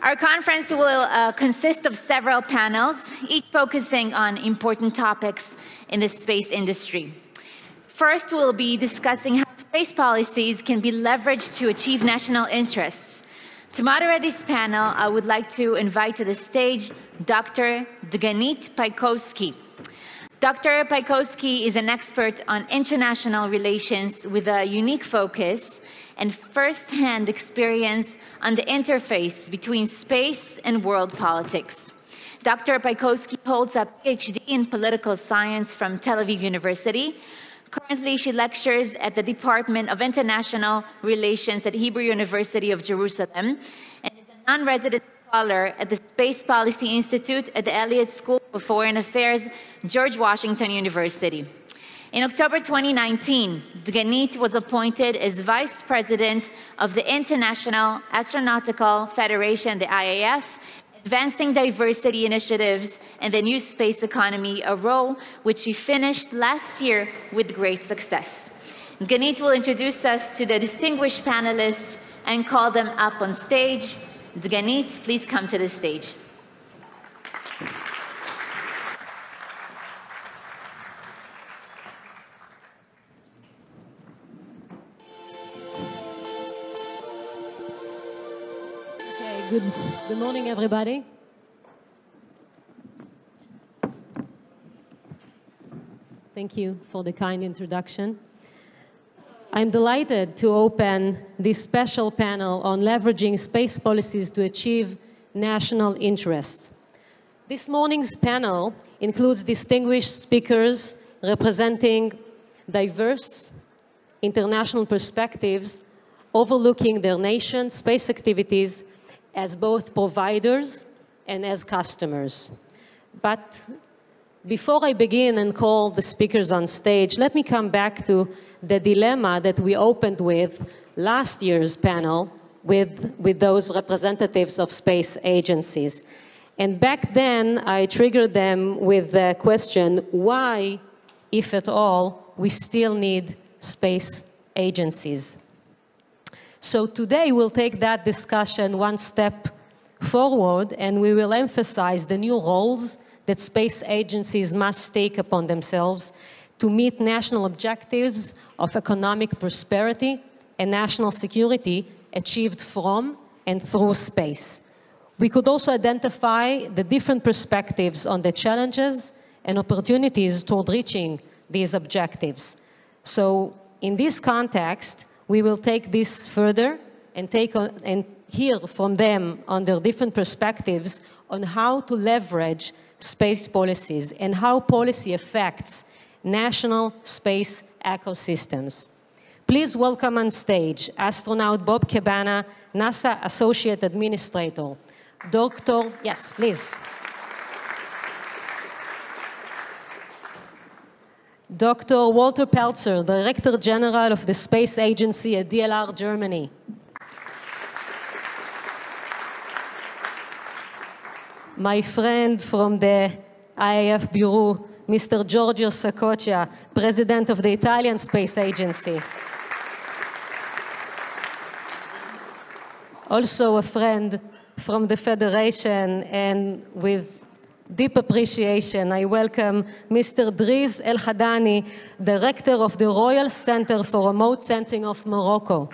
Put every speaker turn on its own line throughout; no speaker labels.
Our conference will consist of several panels, each focusing on important topics in the space industry. First, we'll be discussing how space policies can be leveraged to achieve national interests. To moderate this panel, I would like to invite to the stage Dr. Deganit Paikowsky. Dr. Paikowsky is an expert on international relations with a unique focus and first-hand experience on the interface between space and world politics. Dr. Paikowsky holds a PhD in political science from Tel Aviv University. Currently, she lectures at the Department of International Relations at Hebrew University of Jerusalem and is a non-resident scholar at the Space Policy Institute at the Elliott School of Foreign Affairs, George Washington University. In October 2019, Deganit was appointed as Vice President of the International Astronautical Federation, the IAF, Advancing Diversity Initiatives and the New Space Economy, a role which she finished last year with great success. Deganit will introduce us to the distinguished panelists and call them up on stage. Deganit, please come to the stage.
Good morning, everybody. Thank you for the kind introduction. I'm delighted to open this special panel on leveraging space policies to achieve national interests. This morning's panel includes distinguished speakers representing diverse international perspectives, overlooking their nation's space activities as both providers and as customers. But before I begin and call the speakers on stage, let me come back to the dilemma that we opened with last year's panel with those representatives of space agencies. And back then, I triggered them with the question, why, if at all, we still need space agencies? So today we'll take that discussion one step forward and we will emphasize the new roles that space agencies must take upon themselves to meet national objectives of economic prosperity and national security achieved from and through space. We could also identify the different perspectives on the challenges and opportunities toward reaching these objectives. So in this context, we will take this further and hear from them on their different perspectives on how to leverage space policies and how policy affects national space ecosystems. Please welcome on stage astronaut Bob Cabana, NASA Associate Administrator. Yes, please. Dr. Walther Pelzer, Director General of the Space Agency at DLR, Germany. My friend from the IAF Bureau, Mr. Giorgio Saccoccia, President of the Italian Space Agency. Also a friend from the Federation, and with deep appreciation, I welcome Mr. Driz El-Hadani, Director of the Royal Center for Remote Sensing of Morocco.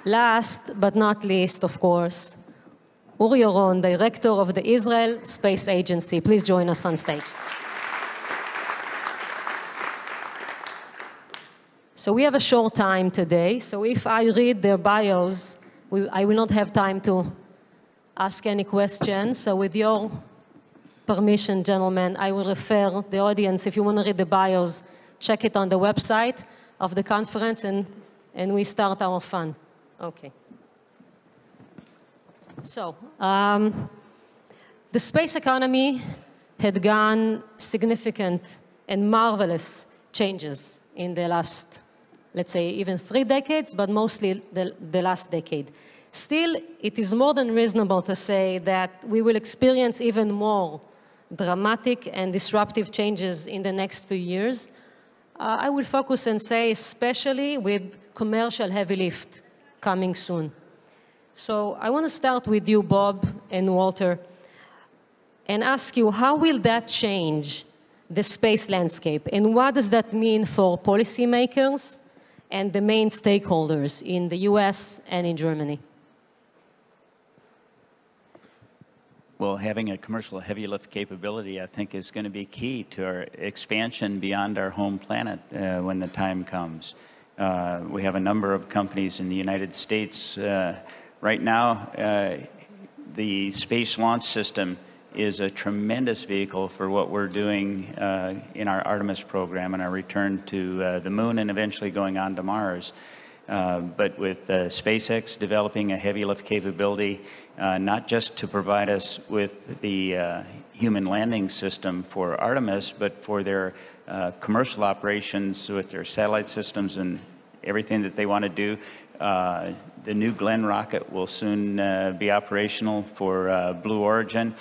Last but not least, of course, Oron, Director of the Israel Space Agency. Please join us on stage. So we have a short time today, so if I read their bios, I will not have time to ask any questions. So with your permission, gentlemen, I will refer the audience, if you want to read the bios, check it on the website of the conference, and we start our fun. Okay. So, the space economy had gone significant and marvelous changes in the last, let's say, even 3 decades, but mostly the last decade. Still, it is more than reasonable to say that we will experience even more dramatic and disruptive changes in the next few years. I would focus and say especially with commercial heavy lift coming soon. So I want to start with you, Bob and Walther, and ask you, how will that change the space landscape? And what does that mean for policymakers and the main stakeholders in the US and in Germany?
Well, having a commercial heavy lift capability, I think, is going to be key to our expansion beyond our home planet when the time comes. We have a number of companies in the United States. Right now, the Space Launch System is a tremendous vehicle for what we're doing in our Artemis program and our return to the moon and eventually going on to Mars. But with SpaceX developing a heavy lift capability, not just to provide us with the human landing system for Artemis, but for their commercial operations with their satellite systems and everything that they want to do. The New Glenn rocket will soon be operational for Blue Origin.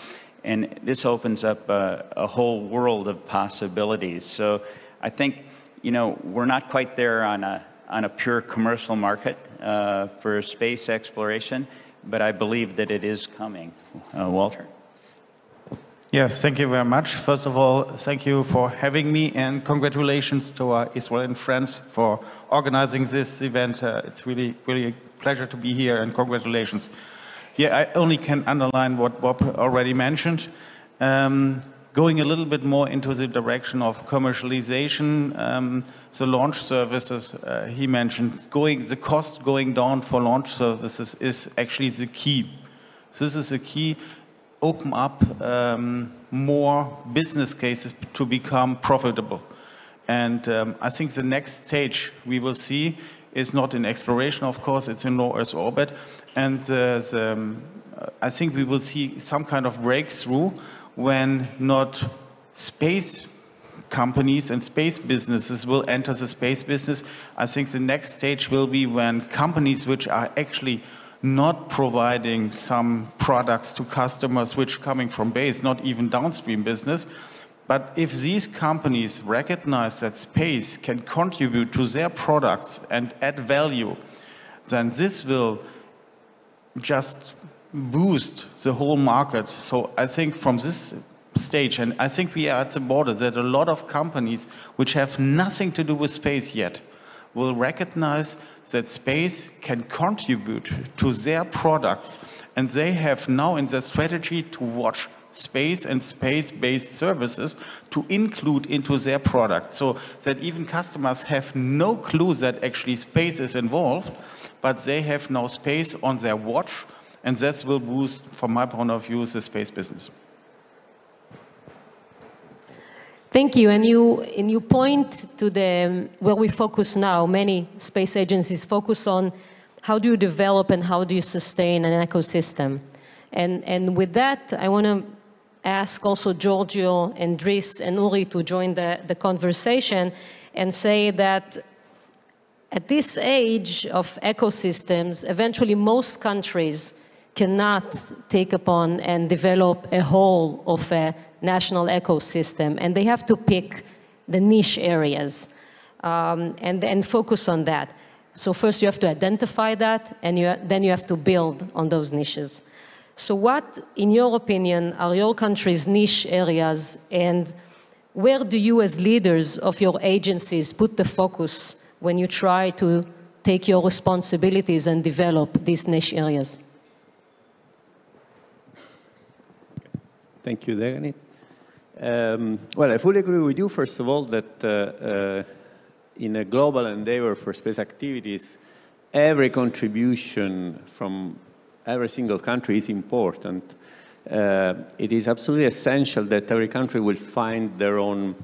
And this opens up a whole world of possibilities. So I think, you know, we're not quite there on a pure commercial market for space exploration, but I believe that it is coming. Walther?
Yes, thank you very much. First of all, thank you for having me, and congratulations to our Israeli friends for organizing this event. It's really a pleasure to be here, and congratulations. Yeah, I only can underline what Bob already mentioned. Going a little bit more into the direction of commercialization, the launch services he mentioned, the cost going down for launch services is actually the key. This is the key. Open up more business cases to become profitable. And I think the next stage we will see is not in exploration, of course, it's in low Earth orbit. And I think we will see some kind of breakthrough when not space companies and space businesses will enter the space business. I think the next stage will be when companies which are actually not providing some products to customers which are coming from base, not even downstream business, but if these companies recognize that space can contribute to their products and add value, then this will just boost the whole market. So I think from this stage, and I think we are at the border, that a lot of companies which have nothing to do with space yet will recognize that space can contribute to their products, and they have now in their strategy to watch space and space-based services to include into their product, so that even customers have no clue that actually space is involved, but they have now space on their watch, and this will boost, from my point of view, the space business.
Thank you. And you point to where we focus now. Many space agencies focus on how do you develop and how do you sustain an ecosystem. And with that, I want to ask also Giorgio and Dries and Uri to join the conversation and say that at this age of ecosystems, eventually most countries cannot take upon and develop a whole of a national ecosystem, and they have to pick the niche areas and focus on that. So first you have to identify that, and then you have to build on those niches. So what, in your opinion, are your country's niche areas, and where do you as leaders of your agencies put the focus when you try to take your responsibilities and develop these niche areas?
Thank you, Deganit. Well, I fully agree with you, first of all, that in a global endeavor for space activities, every contribution from every single country is important. It is absolutely essential that every country will find their own,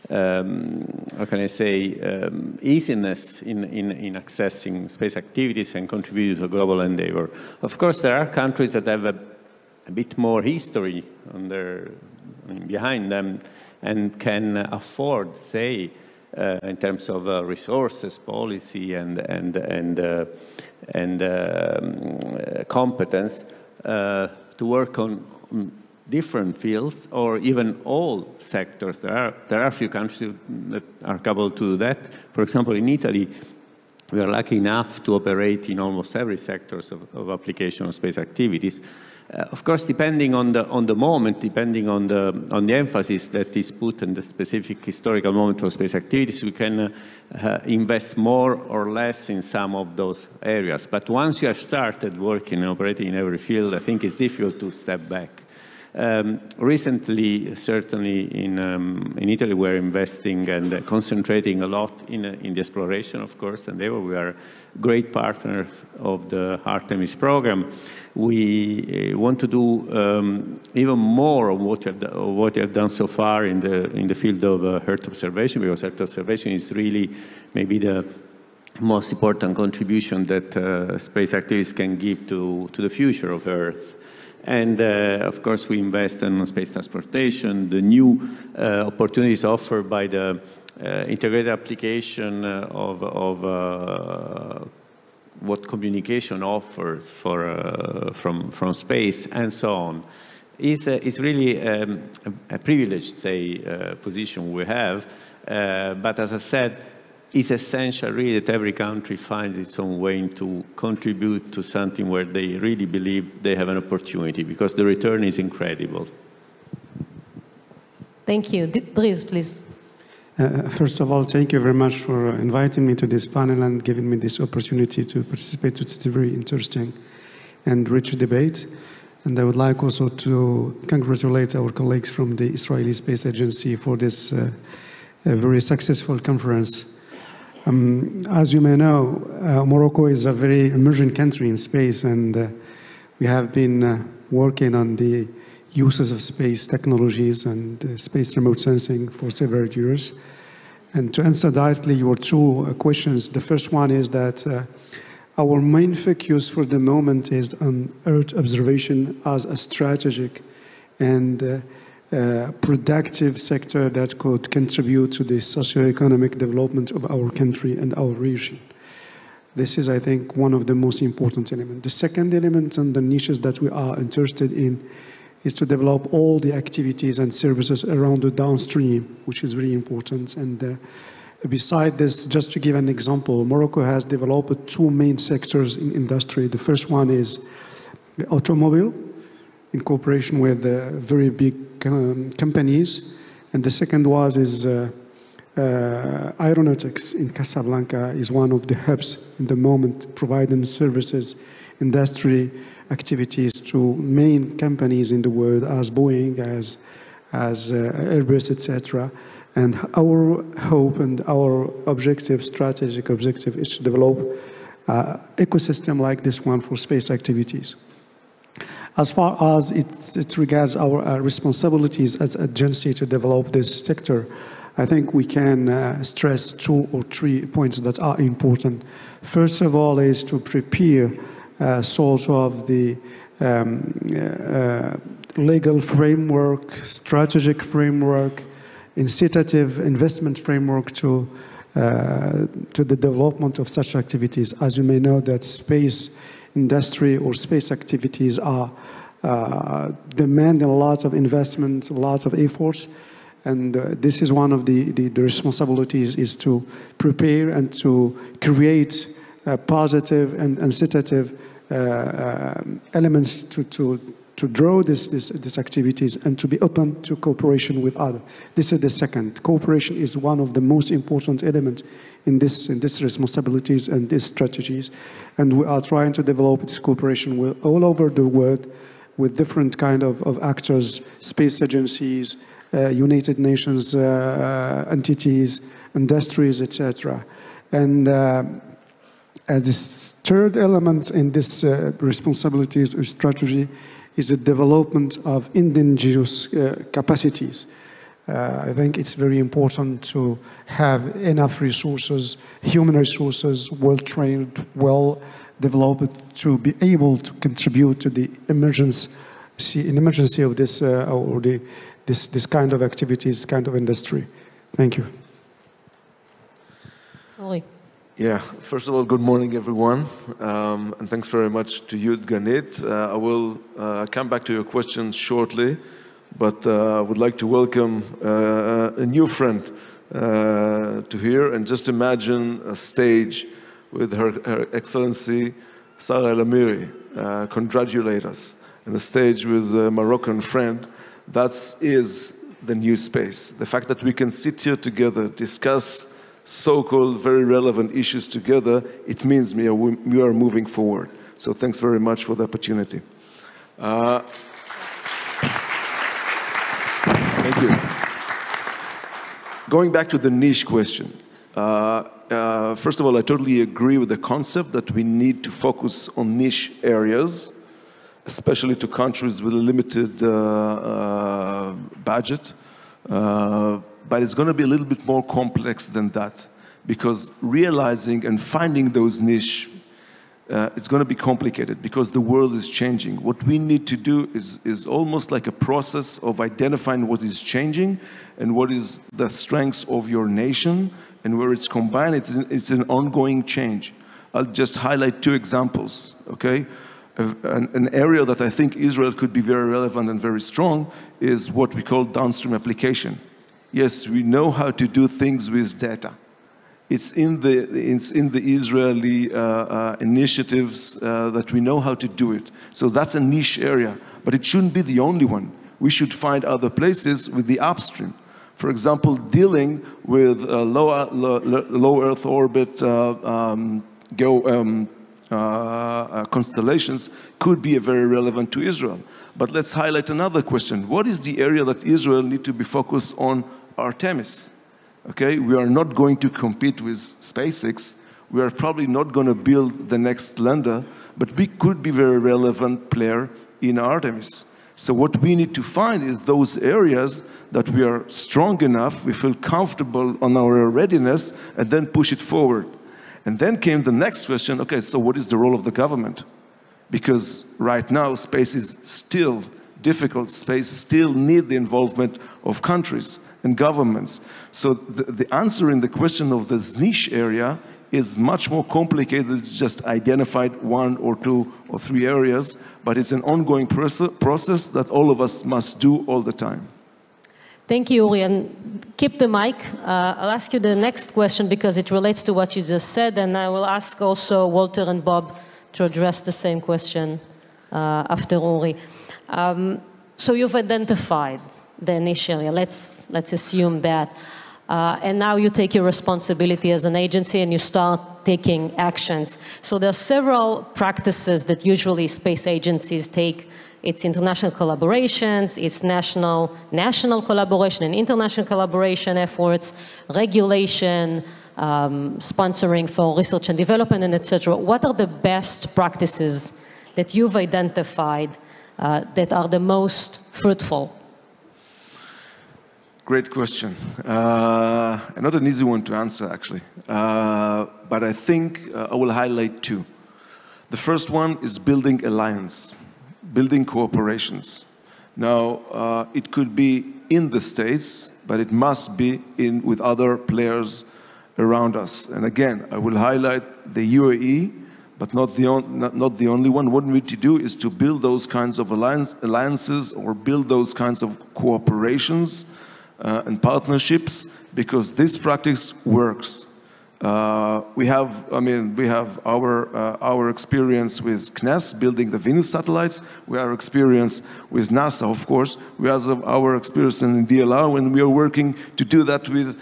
how can I say, easiness in accessing space activities and contribute to a global endeavor. Of course, there are countries that have a bit more history on behind them and can afford, say, in terms of resources, policy, and competence, to work on different fields or even all sectors. There are a few countries that are capable to do that. For example, in Italy, we are lucky enough to operate in almost every sector of application of space activities. Of course, depending on the moment, depending on the emphasis that is put in the specific historical moment for space activities, we can invest more or less in some of those areas. But once you have started working and operating in every field, I think it's difficult to step back. Recently, certainly in Italy, we're investing and concentrating a lot in the exploration, of course, and there we are great partners of the Artemis program. We want to do even more of what you have done so far in the field of Earth observation, because Earth observation is really maybe the most important contribution that space activities can give to the future of Earth. And of course, we invest in space transportation, the new opportunities offered by the integrated application of what communication offers from space and so on. Is really a privileged, say, position we have. But as I said, it's essential really that every country finds its own way to contribute to something where they really believe they have an opportunity, because the return is incredible.
Thank you. Dries, please.
First of all, thank you very much for inviting me to this panel and giving me this opportunity to participate. It's a very interesting and rich debate. And I would like also to congratulate our colleagues from the Israeli Space Agency for this very successful conference. As you may know, Morocco is a very emerging country in space, and we have been working on the uses of space technologies and space remote sensing for several years. And to answer directly your two questions, the first one is that our main focus for the moment is on Earth observation as a strategic and productive sector that could contribute to the socio-economic development of our country and our region. This is, I think, one of the most important elements. The second element and the niches that we are interested in is to develop all the activities and services around the downstream, which is very important. And beside this, just to give an example, Morocco has developed two main sectors in industry. The first one is the automobile, in cooperation with very big companies, and the second is aeronautics in Casablanca is one of the hubs in the moment, providing services, industry activities to main companies in the world as Boeing, as Airbus, etc. And our hope and our objective, strategic objective, is to develop an ecosystem like this one for space activities. As far as it regards our responsibilities as an agency to develop this sector, I think we can stress 2 or 3 points that are important. First of all is to prepare sort of the legal framework, strategic framework, incitative investment framework to the development of such activities. As you may know, that space industry or space activities are demanding a lot of investment, a lot of efforts, and this is one of the responsibilities, is to prepare and to create positive and incitative elements to draw these activities and to be open to cooperation with others. This is the second. Cooperation is one of the most important elements in this responsibilities and these strategies, and we are trying to develop this cooperation with all over the world with different kind of actors, space agencies, United Nations entities, industries, etc. And as this third element in this responsibilities or strategy is the development of indigenous capacities. I think it's very important to have enough resources, human resources, well-trained, well-developed, to be able to contribute to the emergency of this or this kind of activities, kind of industry. Thank you.
Oli.
Yeah, first of all, good morning, everyone. And thanks very much to you, Deganit. I will come back to your questions shortly, but I would like to welcome a new friend to here. And just imagine a stage with Her Excellency Sarah El Amiri. Congratulate us. And a stage with a Moroccan friend. That is the new space. The fact that we can sit here together, discuss so-called very relevant issues together, it means we are moving forward. So thanks very much for the opportunity. Thank you. Going back to the niche question. First of all, I totally agree with the concept that we need to focus on niche areas, especially to countries with a limited budget. But it's going to be a little bit more complex than that, because realizing and finding those niche, it's going to be complicated because the world is changing. What we need to do is almost like a process of identifying what is changing and what is the strengths of your nation, and where it's combined, it's an ongoing change. I'll just highlight two examples, okay? An area that I think Israel could be very relevant and very strong is what we call downstream application. Yes, we know how to do things with data. It's in the Israeli initiatives that we know how to do it. So that's a niche area, but it shouldn't be the only one. We should find other places with the upstream. For example, dealing with low Earth orbit constellations could be very relevant to Israel. But let's highlight another question. What is the area that Israel needs to be focused on? Artemis. Okay, we are not going to compete with SpaceX. We are probably not going to build the next lander, but we could be a very relevant player in Artemis. So what we need to find is those areas that we are strong enough, we feel comfortable on our readiness, and then push it forward. And then came the next question, okay, so what is the role of the government? Because right now, space is still difficult. Space still needs the involvement of countries and governments. So the answer in the question of this niche area is much more complicated than just identified one or two or three areas, but it's an ongoing process that all of us must do all the time.
Thank you, Uri, and keep the mic. I'll ask you the next question because it relates to what you just said, and I will ask also Walther and Bob to address the same question after Uri. So you've identified the niche area. Let's assume that. And now you take your responsibility as an agency and you start taking actions. So there are several practices that usually space agencies take. It's international collaborations, it's national collaboration and international collaboration efforts, regulation, sponsoring for research and development, and etc. What are the best practices that you've identified that are the most fruitful?
Great question. Not an easy one to answer, actually. But I think I will highlight two. The first one is building alliance, building cooperations. Now, it could be in the States, but it must be with other players around us. And again, I will highlight the UAE, but not the only one. What we need to do is to build those kinds of alliances or build those kinds of cooperations and partnerships, because this practice works. We have our experience with CNES building the Venus satellites. We have experience with NASA, of course. We have our experience in DLR when we are working to do that with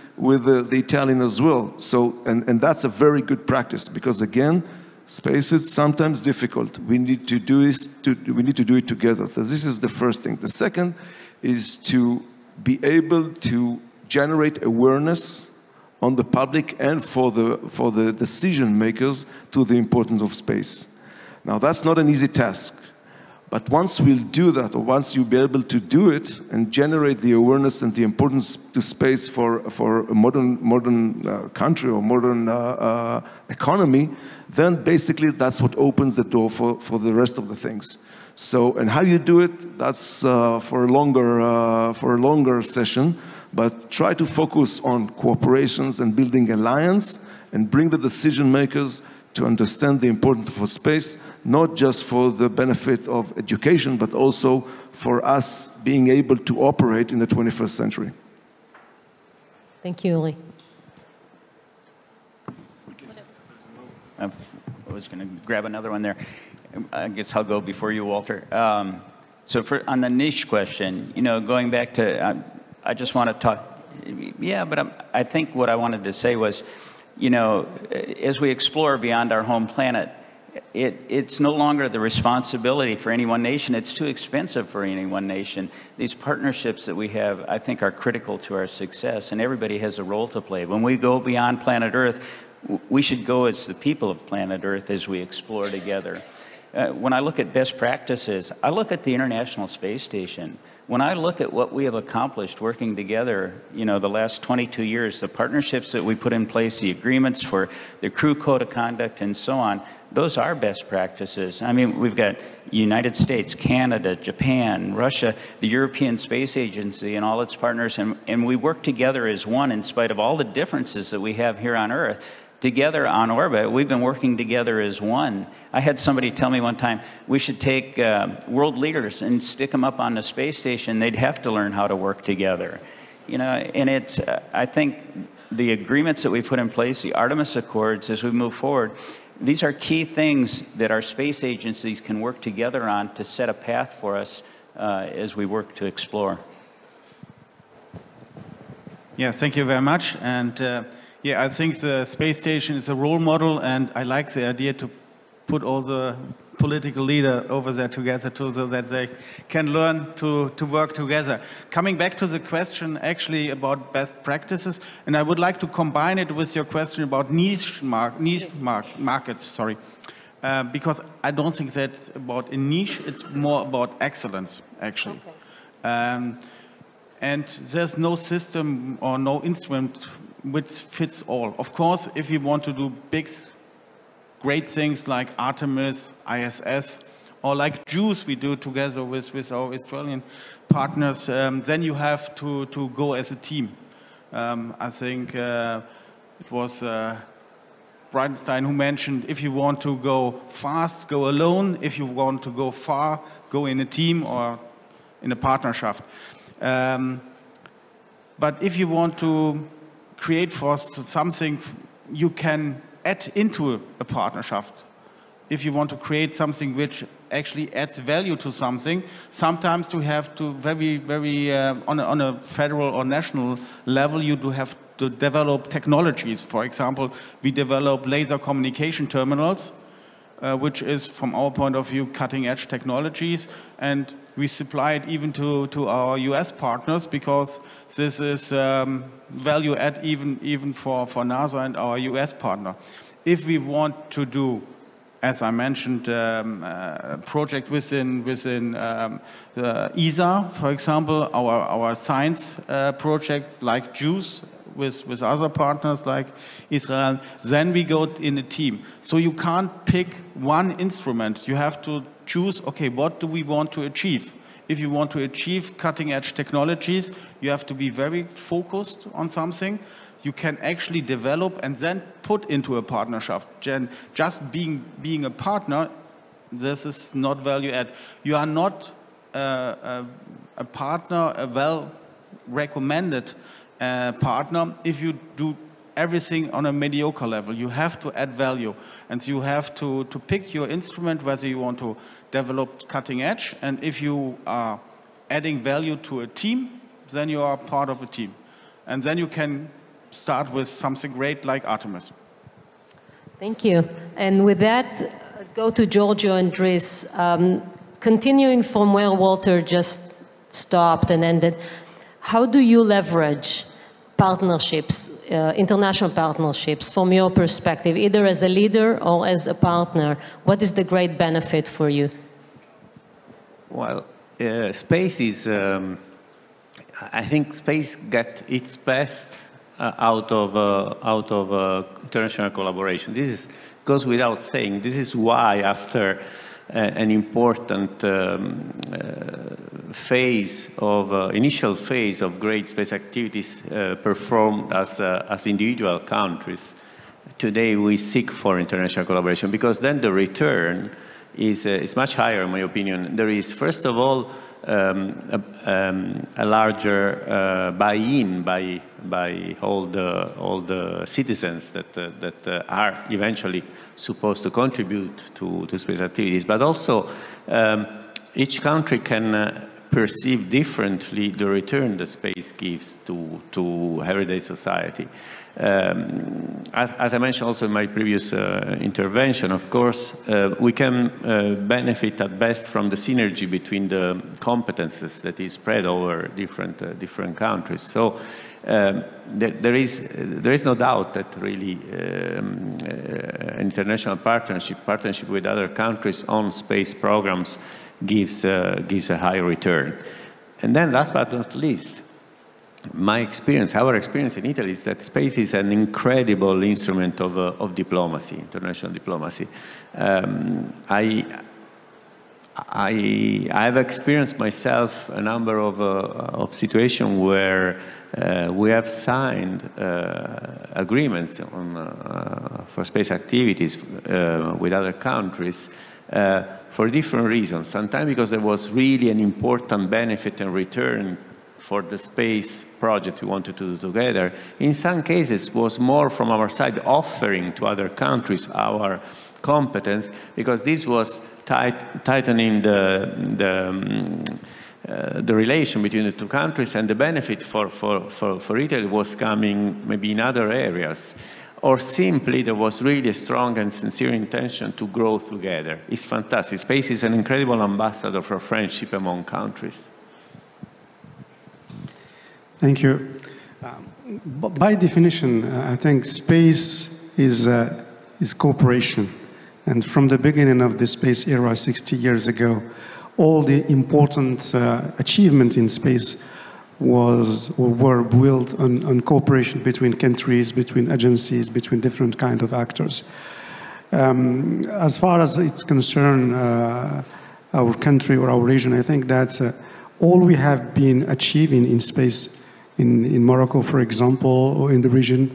the Italian as well. So, and that's a very good practice, because again, space is sometimes difficult. We need to do it together. So this is the first thing. The second is to be able to generate awareness on the public and for the decision makers to the importance of space. Now, that's not an easy task, but once we'll do that, or once you'll be able to do it and generate the awareness and the importance to space for a modern country or modern economy, then basically that's what opens the door for the rest of the things. So, and how you do it, that's for a longer session. but try to focus on cooperations and building alliance and bring the decision makers to understand the importance of space, not just for the benefit of education, but also for us being able to operate in the 21st century.
Thank you, Uli.
I was going to grab another one there. I guess I'll go before you, Walter. So on the niche question, going back to, I just want to talk, yeah, but I think what I wanted to say was, as we explore beyond our home planet, it's no longer the responsibility for any one nation. It's too expensive for any one nation. These partnerships that we have, I think, are critical to our success, and everybody has a role to play. When we go beyond planet Earth, we should go as the people of planet Earth as we explore together. When I look at best practices, I look at the International Space Station. When I look at what we have accomplished working together, the last 22 years, the partnerships that we put in place, the agreements for the crew code of conduct and so on, those are best practices. I mean, we've got United States, Canada, Japan, Russia, the European Space Agency and all its partners, and we work together as one in spite of all the differences that we have here on Earth. Together on orbit, we've been working together as one. I had somebody tell me one time, we should take world leaders and stick them up on the space station. They'd have to learn how to work together. And it's, I think the agreements that we put in place, the Artemis Accords, as we move forward, these are key things that our space agencies can work together on to set a path for us as we work to explore.
Yeah, thank you very much. And yeah, I think the space station is a role model, and I like the idea to put all the political leaders over there together too, so that they can learn to work together. Coming back to the question actually about best practices, and I would like to combine it with your question about niche markets, sorry. Because I don't think that's about a niche, it's more about excellence, actually. Okay. And there's no system or no instrument which fits all. Of course, if you want to do big, great things like Artemis, ISS, or like JUICE we do together with our Australian partners, then you have to go as a team. I think it was Bridenstine who mentioned, if you want to go fast, go alone. If you want to go far, go in a team or in a partnership. But if you want to create for something you can add into a partnership. If you want to create something which actually adds value to something, sometimes you have to on a federal or national level, you do have to develop technologies. For example, we develop laser communication terminals, which is, from our point of view, cutting-edge technologies, and we supply it even to our US partners, because this is value add even for NASA and our US partner. If we want to do, as I mentioned, a project within the ESA, for example, our science projects like JUICE with other partners like Israel, then we go in a team. So you can't pick one instrument. You have to choose, okay, what do we want to achieve? If you want to achieve cutting-edge technologies, you have to be very focused on something. You can actually develop and then put into a partnership. Just being a partner, this is not value add. You are not a partner, a well-recommended partner if you do everything on a mediocre level. You have to add value, and you have to pick your instrument, whether you want to develop cutting edge, and if you are adding value to a team, then you are part of a team. And then you can start with something great like Artemis.
Thank you. And with that, go to Giorgio and Dries. Continuing from where Walter just stopped and ended, how do you leverage partnerships, international partnerships, from your perspective, either as a leader or as a partner? What is the great benefit for you?
Well, space is, I think space gets its best out of international collaboration. This goes without saying. This is why, after an important initial phase of great space activities performed as individual countries. Today we seek for international collaboration because then the return is much higher, in my opinion. There is, first of all, a larger buy-in by all the citizens that are eventually supposed to contribute to space activities, but also each country can perceive differently the return the space gives to everyday society. As I mentioned also in my previous intervention, of course, we can benefit at best from the synergy between the competences that is spread over different countries. So there is no doubt that really international partnership with other countries on space programs gives a high return. And then last but not least, my experience, our experience in Italy is that space is an incredible instrument of diplomacy, international diplomacy. I have experienced myself a number of situations where we have signed agreements for space activities with other countries for different reasons. Sometimes because there was really an important benefit and return for the space project we wanted to do together. In some cases, was more from our side offering to other countries our competence, because this was tightening the relation between the two countries, and the benefit for Italy was coming maybe in other areas. Or simply there was really a strong and sincere intention to grow together. It's fantastic. Space is an incredible ambassador for friendship among countries.
Thank you. By definition, I think space is cooperation. And from the beginning of the space era 60 years ago, all the important achievement in space were built on cooperation between countries, between agencies, between different kind of actors. As far as it's concerned, our country or our region, I think that all we have been achieving in space in Morocco, for example, or in the region,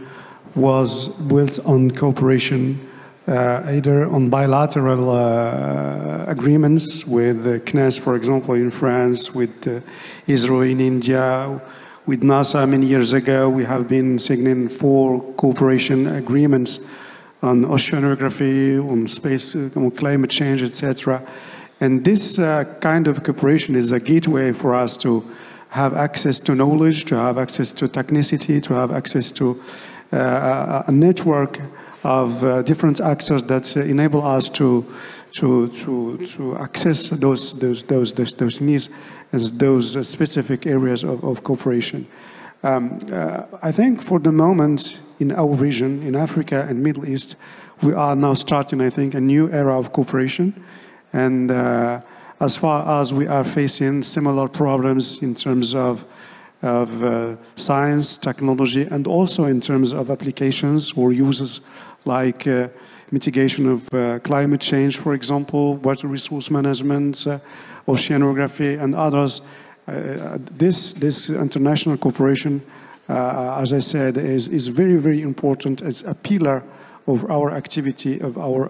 was built on cooperation, either on bilateral agreements with CNES, for example, in France, with Israel in India, with NASA many years ago. We have been signing 4 cooperation agreements on oceanography, on space, on climate change, etc. And this kind of cooperation is a gateway for us to have access to knowledge, to have access to technicity, to have access to a network of different actors that enable us to access those needs as those specific areas of cooperation. I think for the moment in our region, in Africa and Middle East, we are now starting, I think, a new era of cooperation. And as far as we are facing similar problems in terms of science, technology, and also in terms of applications or uses like mitigation of climate change, for example, water resource management, oceanography, and others. This international cooperation, as I said, is very, very important as a pillar of our activity, of our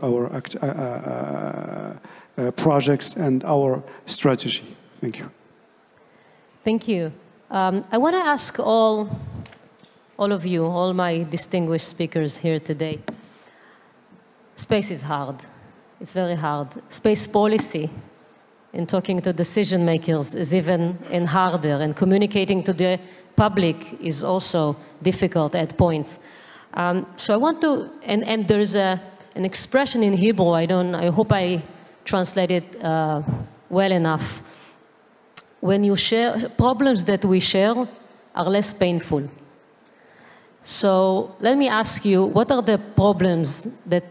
projects and our strategy. Thank you.
Thank you. I want to ask all of you, all my distinguished speakers here today. Space is hard. It's very hard. Space policy, in talking to decision makers, is even harder, and communicating to the public is also difficult at points. So I want to, and there's an expression in Hebrew, I hope I translate it well enough. When you share, problems that we share are less painful. So let me ask you, what are the problems that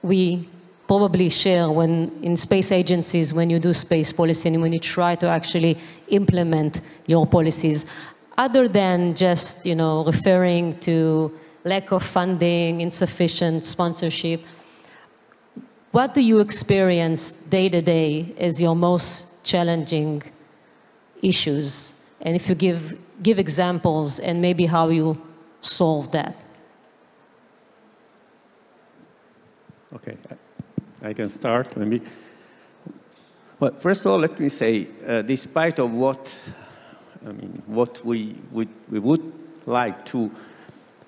we probably share when in space agencies, when you do space policy and when you try to actually implement your policies, other than just, referring to lack of funding, insufficient sponsorship? What do you experience day to day as your most challenging issues? And if you give examples and maybe how you solve that.
Okay, I can start maybe. Well, first of all, let me say, despite of what we would like to,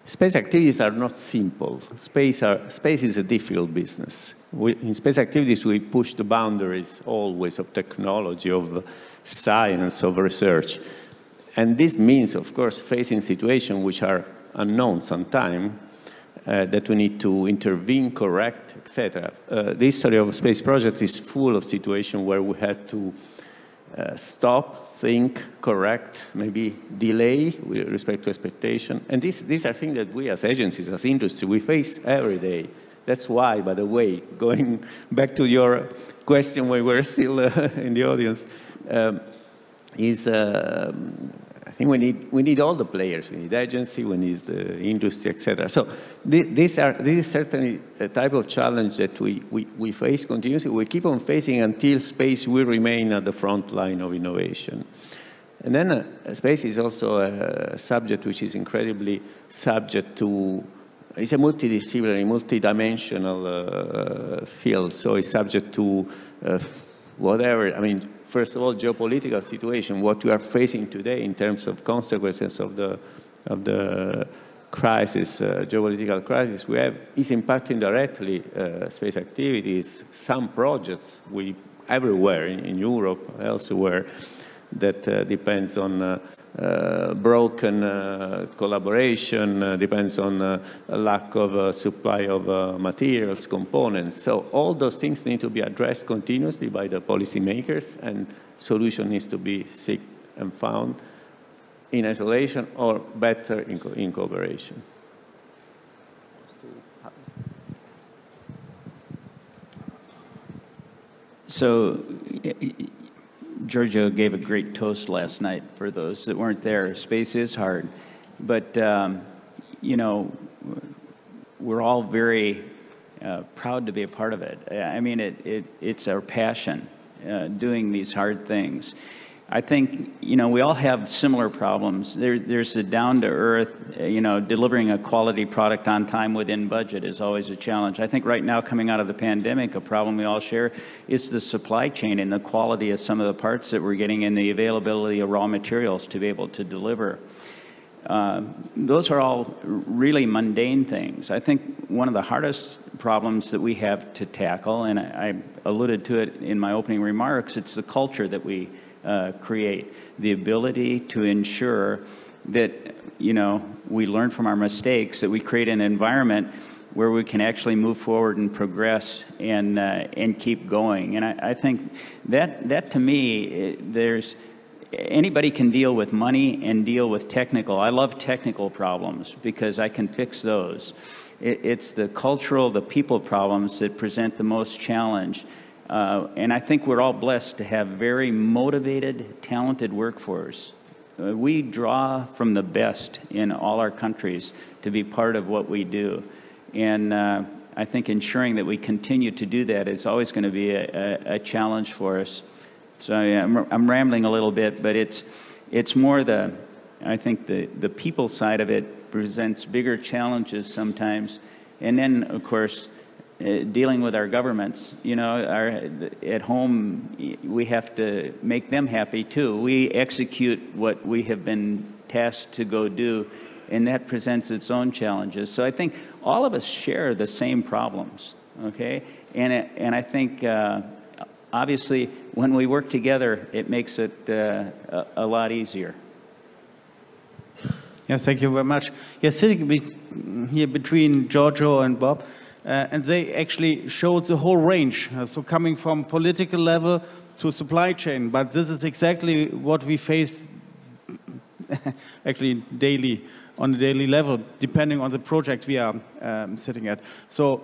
space activities are not simple. Space is a difficult business. In space activities, we push the boundaries always of technology, of science, of research. And this means, of course, facing situations which are unknown sometimes, that we need to intervene, correct, etc. The history of space project is full of situations where we had to stop, think, correct, maybe delay with respect to expectation. And these are things that we as agencies, as industry, we face every day. That's why, by the way, going back to your question when we were still in the audience, I think we need all the players. We need agency, we need the industry, etc. So this is certainly a type of challenge that we face continuously. We keep on facing until space will remain at the front line of innovation. And then space is also a subject which is incredibly subject to, it's a multidisciplinary, multidimensional field. So it's subject to whatever, I mean, first of all, geopolitical situation, what we are facing today in terms of consequences of the crisis, geopolitical crisis we have, is impacting directly space activities. Some projects, everywhere in Europe, elsewhere, that depends on broken collaboration, depends on a lack of supply of materials, components. So all those things need to be addressed continuously by the policymakers, and solution needs to be sought and found in isolation or better in cooperation.
So Giorgio gave a great toast last night for those that weren't there. Space is hard, but you know, we're all very proud to be a part of it. I mean, it's our passion doing these hard things. I think, you know, we all have similar problems. There's a down-to-earth, you know, delivering a quality product on time within budget is always a challenge. I think right now, coming out of the pandemic, a problem we all share is the supply chain and the quality of some of the parts that we're getting and the availability of raw materials to be able to deliver. Those are all really mundane things. I think one of the hardest problems that we have to tackle, and I alluded to it in my opening remarks, it's the culture that we create, the ability to ensure that, you know, we learn from our mistakes, that we create an environment where we can actually move forward and progress and keep going. And I think that to me, anybody can deal with money and deal with technical. I love technical problems because I can fix those. It's the cultural, the people problems that present the most challenge. And I think we're all blessed to have very motivated, talented workforce. We draw from the best in all our countries to be part of what we do. And I think ensuring that we continue to do that is always going to be a challenge for us. So yeah, I'm rambling a little bit, but it's more I think the people side of it presents bigger challenges sometimes. And then, of course, dealing with our governments, you know, at home, we have to make them happy too. We execute what we have been tasked to go do, and that presents its own challenges. So I think all of us share the same problems, okay? And I think, obviously, when we work together, it makes it a lot easier.
Yeah, thank you very much. Yeah, sitting here between Giorgio and Bob, and they actually showed the whole range. So coming from political level to supply chain, but this is exactly what we face actually daily, on a daily level, depending on the project we are sitting at. So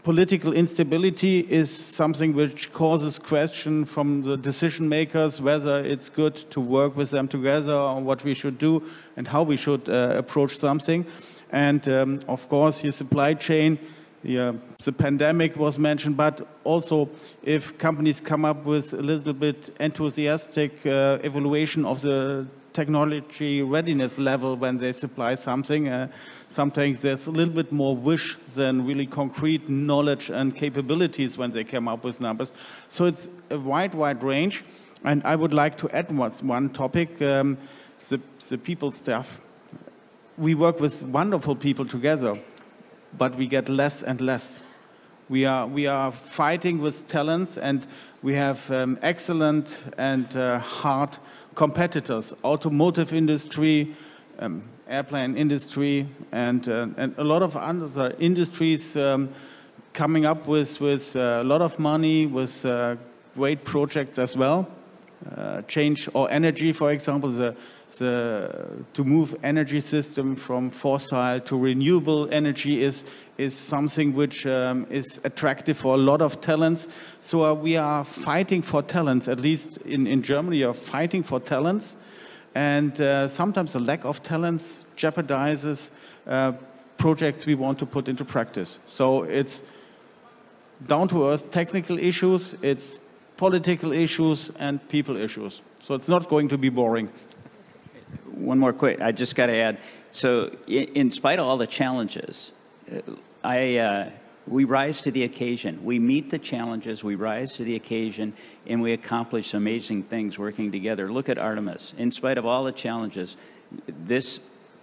political instability is something which causes question from the decision makers, whether it's good to work with them together on what we should do and how we should approach something. And of course, your supply chain Yeah, the pandemic was mentioned, but also if companies come up with a little bit enthusiastic evaluation of the technology readiness level when they supply something, sometimes there's a little bit more wish than really concrete knowledge and capabilities when they come up with numbers. So it's a wide range. And I would like to add one topic, the people stuff. We work with wonderful people together, but we get less and less. We are fighting with talents, and we have excellent and hard competitors, automotive industry, airplane industry, and a lot of other industries coming up with a lot of money, with great projects as well. Change or energy, for example, to move energy system from fossil to renewable energy is something which is attractive for a lot of talents. So we are fighting for talents, at least in Germany, we are fighting for talents. And sometimes the lack of talents jeopardizes projects we want to put into practice. So it's down to earth technical issues, it's political issues and people issues. So it's not going to be boring.
One more quick, I just got to add. So in spite of all the challenges, we rise to the occasion. We meet the challenges, we rise to the occasion, and we accomplish amazing things working together. Look at Artemis. In spite of all the challenges,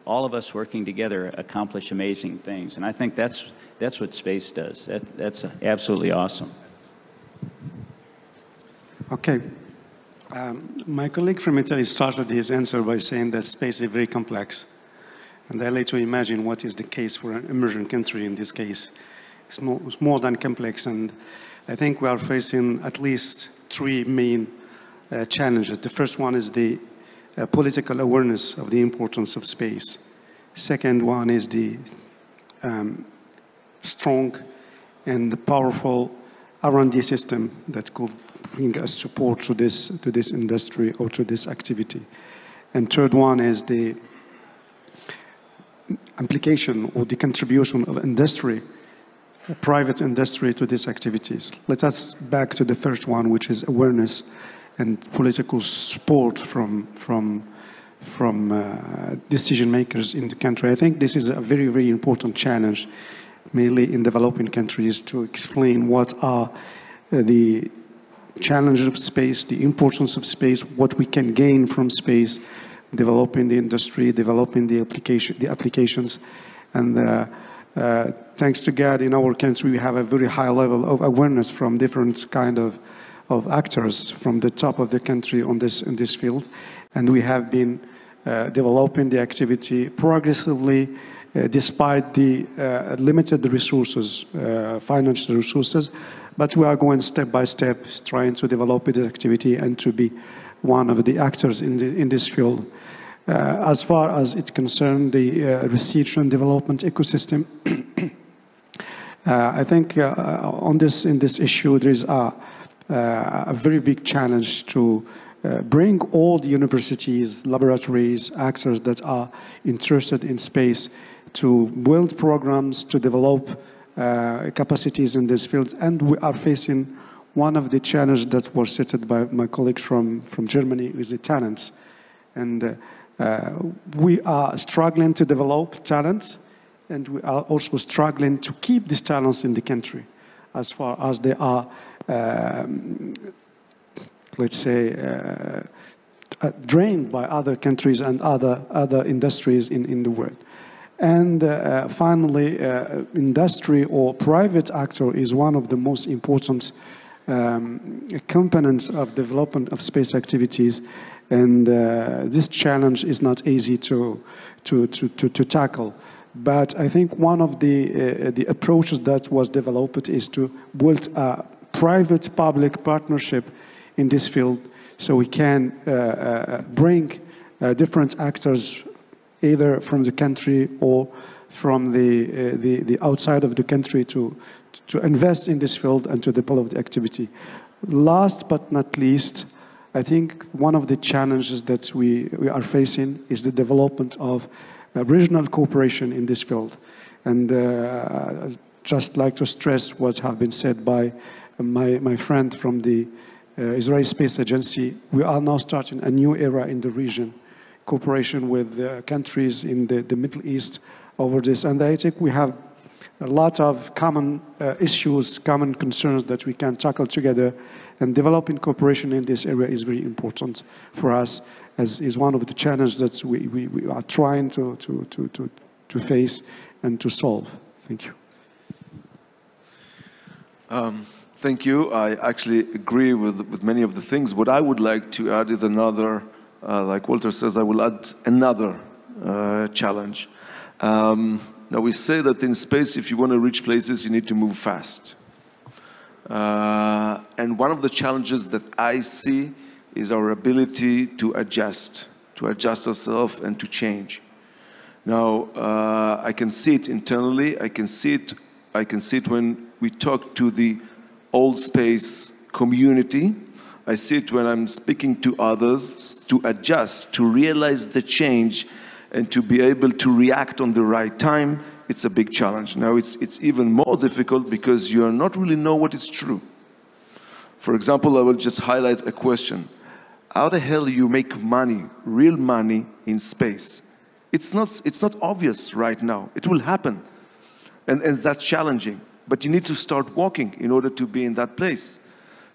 all of us working together accomplish amazing things. And I think that's what space does. That's absolutely awesome.
Okay. My colleague from Italy started his answer by saying that space is very complex. And I like to imagine what is the case for an emerging country in this case. It's more than complex, and I think we are facing at least three main challenges. The first one is the political awareness of the importance of space. Second one is the strong and powerful R&D system that could bring us support to this industry or to this activity. And third one is the implication or the contribution of industry, private industry, to these activities. Let us back to the first one, which is awareness and political support from decision makers in the country. I think this is a very important challenge, mainly in developing countries, to explain what are the challenges of space, the importance of space, what we can gain from space, developing the industry, developing the applications. And thanks to God, in our country, we have a very high level of awareness from different kind of actors from the top of the country in this field. And we have been developing the activity progressively, despite the limited resources, financial resources. But we are going step by step, trying to develop this activity and to be one of the actors in this field. As far as it concerns the research and development ecosystem, I think in this issue there is a very big challenge to bring all the universities, laboratories, actors that are interested in space to build programs, to develop capacities in this field. And we are facing one of the challenges that was stated by my colleague from Germany, is the talents. And we are struggling to develop talents, and we are also struggling to keep these talents in the country, as far as they are, let's say, drained by other countries and other industries in the world. And finally, industry or private actor is one of the most important components of development of space activities. And this challenge is not easy to tackle. But I think one of the approaches that was developed is to build a private-public partnership in this field, so we can bring different actors, either from the country or from the outside of the country, to invest in this field and to develop the activity. Last but not least, I think one of the challenges that we are facing is the development of regional cooperation in this field. And just like to stress what have been said by my friend from the Israeli Space Agency. We are now starting a new era in the region, cooperation with countries in the Middle East over this. And I think we have a lot of common issues, common concerns that we can tackle together, and developing cooperation in this area is very important for us, as is one of the challenges that we are trying to face and to solve. Thank you.
Thank you. I actually agree with many of the things. What I would like to add is another, like Walther says, I will add another challenge. Now we say that in space, if you want to reach places, you need to move fast. And one of the challenges that I see is our ability to adjust ourselves and to change. Now, I can see it internally. I can see it when we talk to the old space community. I see it when I'm speaking to others, to adjust, to realize the change, and to be able to react on the right time. It's a big challenge. Now, it's even more difficult because you not really know what is true. For example, I will just highlight a question. How the hell do you make money, real money, in space? It's not obvious right now. It will happen. And that's challenging. But you need to start walking in order to be in that place.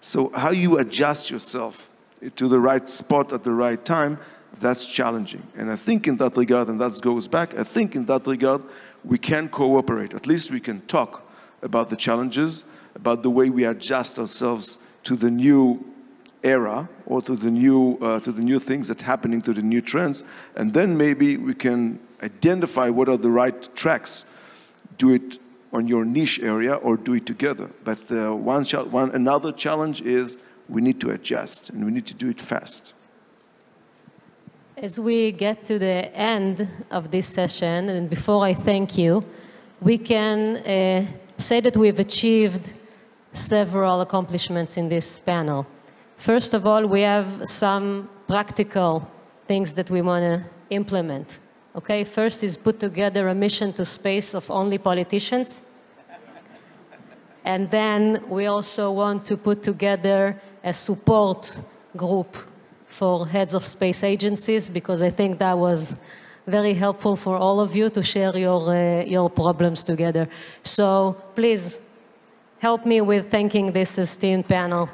So how you adjust yourself to the right spot at the right time, that's challenging. And I think in that regard, and that goes back, I think in that regard, we can cooperate. At least we can talk about the challenges, about the way we adjust ourselves to the new era or to the new things that are happening, to the new trends. And then maybe we can identify what are the right tracks. Do it on your niche area or do it together. But another challenge is we need to adjust and we need to do it fast.
As we get to the end of this session, and before I thank you, we can say that we've achieved several accomplishments in this panel. First of all, we have some practical things that we want to implement. Okay, first is put together a mission to space of only politicians. And then we also want to put together a support group for heads of space agencies, because I think that was very helpful for all of you to share your problems together. So please help me with thanking this esteemed panel.